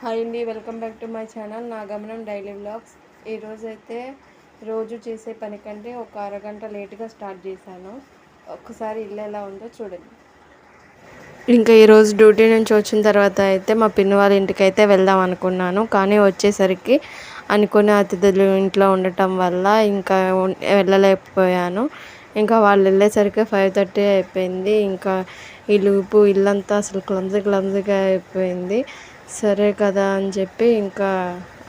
Hi అండి, welcome back to my channel Nagamanam daily vlogs. ఈరోజైతే రోజు చేసే పని కంటే ఒక అరగంట లేట్గా స్టార్ట్ చేశాను. ఒక్కసారి ఇల్లు ఎలా ఉందో చూడండి. ఇంకా ఈరోజు డ్యూటీ నుంచి వచ్చిన తర్వాత అయితే మా పిన్ని వాళ్ళ ఇంటికి అయితే వెళ్దాం అనుకున్నాను. కానీ వచ్చేసరికి అనుకునే అతిథులు ఇంట్లో ఉండటం వల్ల ఇంకా వెళ్ళలేకపోయాను. ఇంకా వాళ్ళు వెళ్ళేసరికి 5:30 అయిపోయింది. ఇంకా ఇల్లంతా అసలు క్లమ్జీగా అయిపోయింది. సరే కదా అని చెప్పి ఇంకా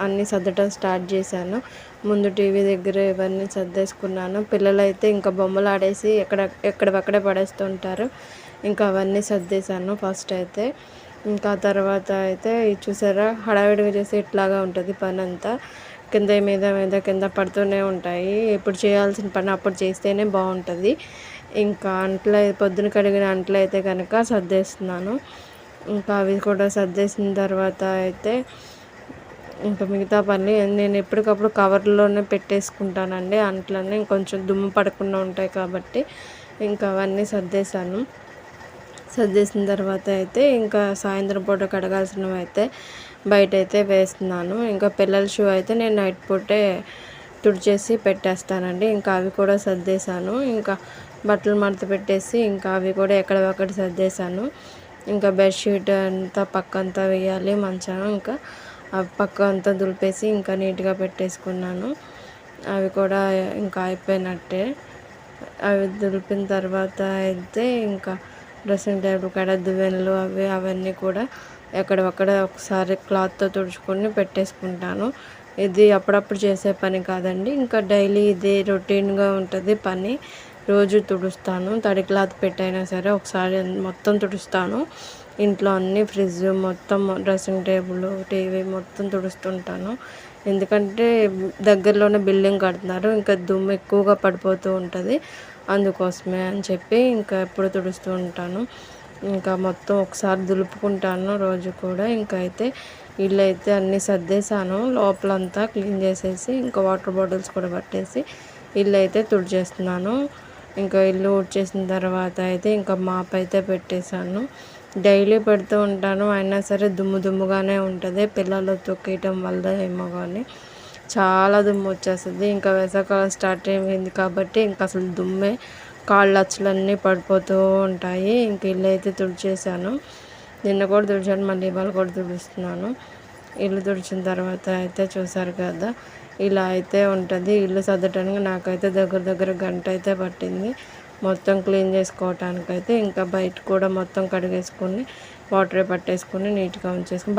అన్నీ సర్దటం స్టార్ట్ చేశాను. ముందు టీవీ దగ్గర ఇవన్నీ సర్దేసుకున్నాను. పిల్లలైతే ఇంకా బొమ్మలు ఆడేసి ఎక్కడవక్కడే పడేస్తుంటారు. ఇంకా అవన్నీ సర్దేశాను ఫస్ట్ అయితే. ఇంకా తర్వాత అయితే చూసారా, హడావిడిగా చేసి ఇట్లాగా ఉంటుంది పని అంతా. కింద పడుతూనే ఉంటాయి. ఇప్పుడు చేయాల్సిన పని అప్పుడు చేస్తేనే బాగుంటుంది. ఇంకా పొద్దున కడిగిన అంట్లు అయితే కనుక సర్దేస్తున్నాను. ఇంకా అవి కూడా సర్దేసిన తర్వాత అయితే ఇంకా మిగతా పని నేను ఎప్పటికప్పుడు కవర్లోనే పెట్టేసుకుంటానండి. అంట్లన్నీ కొంచెం దుమ్ము పడకుండా ఉంటాయి కాబట్టి ఇంకా అవన్నీ సర్దేసిన తర్వాత అయితే ఇంకా సాయంత్రం పూట కడగాల్సినవి అయితే బయట అయితే వేస్తున్నాను. ఇంకా పిల్లల షూ అయితే నేను నైట్ పూటే తుడిచేసి పెట్టేస్తానండి. ఇంకా అవి కూడా సర్దేశాను. ఇంకా బట్టలు మడత పెట్టేసి ఇంకా అవి కూడా ఎక్కడొక్కడ సర్దేశాను. ఇంకా బెడ్షీట్ అంతా పక్కంతా వేయాలి మంచం. ఇంకా ఆ పక్క అంతా దులిపేసి ఇంకా నీట్గా పెట్టేసుకున్నాను. అవి కూడా ఇంకా అయిపోయినట్టే. అవి దులిపిన తర్వాత అయితే ఇంకా డ్రెస్సింగ్ టేబుల్ కాడ దువ్వెనలు అవన్నీ కూడా ఎక్కడొక్కడ ఒకసారి క్లాత్తో తుడుచుకొని పెట్టేసుకుంటాను. ఇది అప్పుడప్పుడు చేసే పని కాదండి, ఇంకా డైలీ ఇదే రొటీన్గా ఉంటుంది పని. రోజు తుడుస్తాను. తడి క్లాత్ పెట్టైనా సరే ఒకసారి మొత్తం తుడుస్తాను. ఇంట్లో అన్ని ఫ్రిడ్జ్ మొత్తం, డ్రెస్సింగ్ టేబుల్, టీవీ మొత్తం తుడుస్తుంటాను. ఎందుకంటే దగ్గరలోనే బిల్డింగ్ కడుతున్నారు. ఇంకా దుమ్ము ఎక్కువగా పడిపోతూ ఉంటుంది. అందుకోసమే అని చెప్పి ఇంకా ఎప్పుడు తుడుస్తూ ఉంటాను. ఇంకా మొత్తం ఒకసారి దులుపుకుంటాను రోజు కూడా. ఇంకా అయితే ఇల్లు అయితే అన్నీ సర్దేశాను. లోపలంతా క్లీన్ చేసేసి ఇంకా వాటర్ బాటిల్స్ కూడా పట్టేసి ఇల్లు అయితే తుడిచేస్తున్నాను. ఇంకా ఇల్లు ఊడ్చేసిన తర్వాత అయితే ఇంకా మాప్ అయితే పెట్టేశాను. డైలీ పెడుతూ ఉంటాను, అయినా సరే దుమ్ముగానే ఉంటుంది. పిల్లలు తొక్కేయటం వల్ల ఏమో కానీ చాలా దుమ్ము వచ్చేస్తుంది. ఇంకా వేసవికాలం స్టార్ట్ అయింది కాబట్టి ఇంకా అసలు దుమ్మే, కాళ్ళు అచ్చులన్నీ పడిపోతూ ఉంటాయి. ఇంక ఇల్లు అయితే తుడిచేశాను. నిన్న కూడా తుడిచాను, మళ్ళీ ఇవాళ కూడా తుడుస్తున్నాను. ఇల్లు తుడిచిన తర్వాత అయితే చూసారు కదా, ఇలా అయితే ఉంటుంది. ఇల్లు సర్దటానికి నాకైతే దగ్గర గంట అయితే పట్టింది మొత్తం క్లీన్ చేసుకోవటానికైతే. ఇంకా బయట కూడా మొత్తం కడిగేసుకొని వాటర్ పట్టేసుకొని నీట్గా ఉంచేసుకుని